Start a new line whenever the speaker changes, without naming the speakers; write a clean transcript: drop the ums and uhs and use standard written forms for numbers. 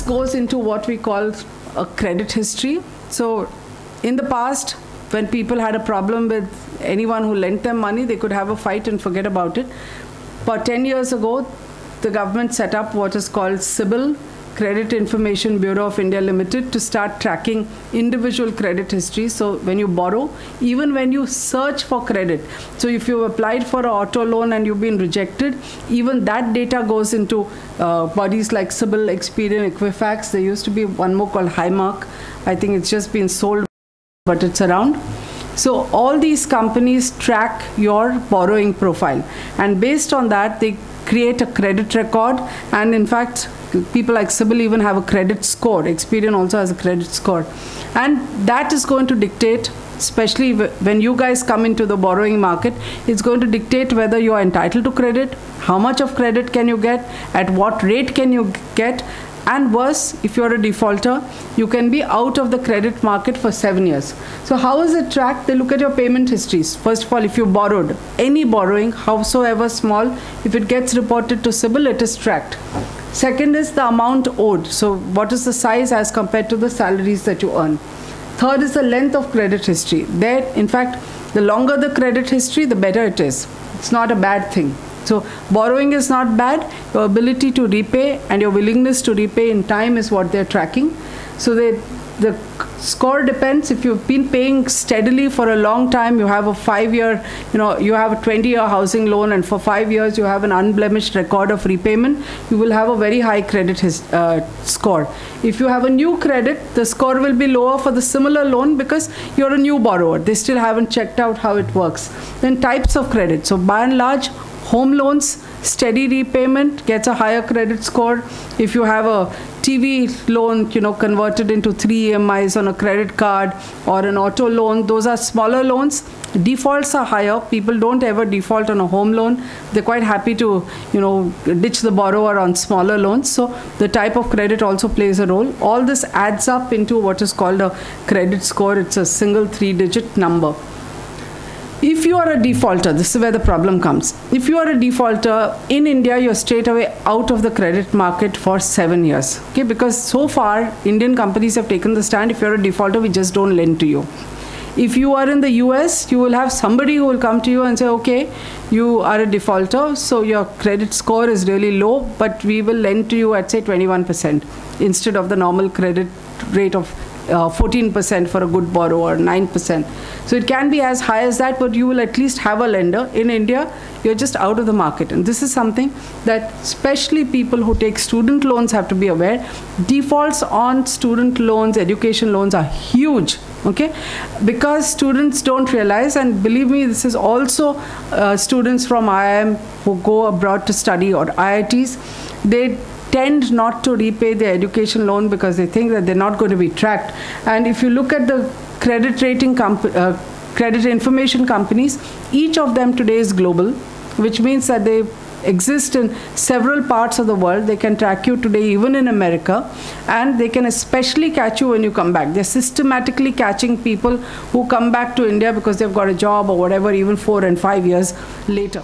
goes into what we call a credit history. So in the past, when people had a problem with anyone who lent them money, they could have a fight and forget about it. But 10 years ago, the government set up what is called CIBIL, Credit Information Bureau of India Limited, to start tracking individual credit history. So when you borrow, even when you search for credit, so if you applied for an auto loan and you've been rejected, even that data goes into bodies like CIBIL, Experian, Equifax. There used to be one more called Highmark. I think it's just been sold, but it's around. So all these companies track your borrowing profile, and based on that, they create a credit record. And in fact, people like CIBIL even have a credit score. Experian also has a credit score. And that is going to dictate, especially when you guys come into the borrowing market, it's going to dictate whether you are entitled to credit, how much of credit can you get, at what rate can you get, and worse, if you're a defaulter, you can be out of the credit market for 7 years. So how is it tracked? They look at your payment histories. First of all, if you borrowed, any borrowing, howsoever small, if it gets reported to CIBIL, it is tracked. Second is the amount owed. So what is the size as compared to the salaries that you earn? Third is the length of credit history. There, in fact, the longer the credit history, the better it is. It's not a bad thing. So borrowing is not bad. Your ability to repay and your willingness to repay in time is what they're tracking. So the score depends. If you've been paying steadily for a long time, you have a 5-year, you have a 20-year housing loan, and for 5 years you have an unblemished record of repayment, you will have a very high credit score. If you have a new credit, the score will be lower for the similar loan because you're a new borrower. They still haven't checked out how it works. Then types of credit. So by and large, home loans, steady repayment gets a higher credit score. If you have a TV loan, converted into 3 EMIs on a credit card, or an auto loan, those are smaller loans. Defaults are higher. People don't ever default on a home loan. They're quite happy to, ditch the borrower on smaller loans. So the type of credit also plays a role. All this adds up into what is called a credit score. It's a single 3-digit number. If you are a defaulter, this is where the problem comes. If you are a defaulter in India, you're straight away out of the credit market for 7 years. Okay, because so far Indian companies have taken the stand, if you're a defaulter, we just don't lend to you. If you are in the US, you will have somebody who will come to you and say, okay, you are a defaulter, so your credit score is really low, but we will lend to you at say 21% instead of the normal credit rate of 14% for a good borrower, 9%. So it can be as high as that, but you will at least have a lender. In India, you're just out of the market. And this is something that especially people who take student loans have to be aware. Defaults on student loans, education loans are huge. Okay, because students don't realize, and believe me, this is also students from IIM who go abroad to study, or IITs, they tend not to repay their education loan because they think that they're not going to be tracked. And if you look at the credit rating credit information companies, each of them today is global, which means that they exist in several parts of the world. They can track you today even in America, and they can especially catch you when you come back. They're systematically catching people who come back to India because they've got a job or whatever, even 4 and 5 years later.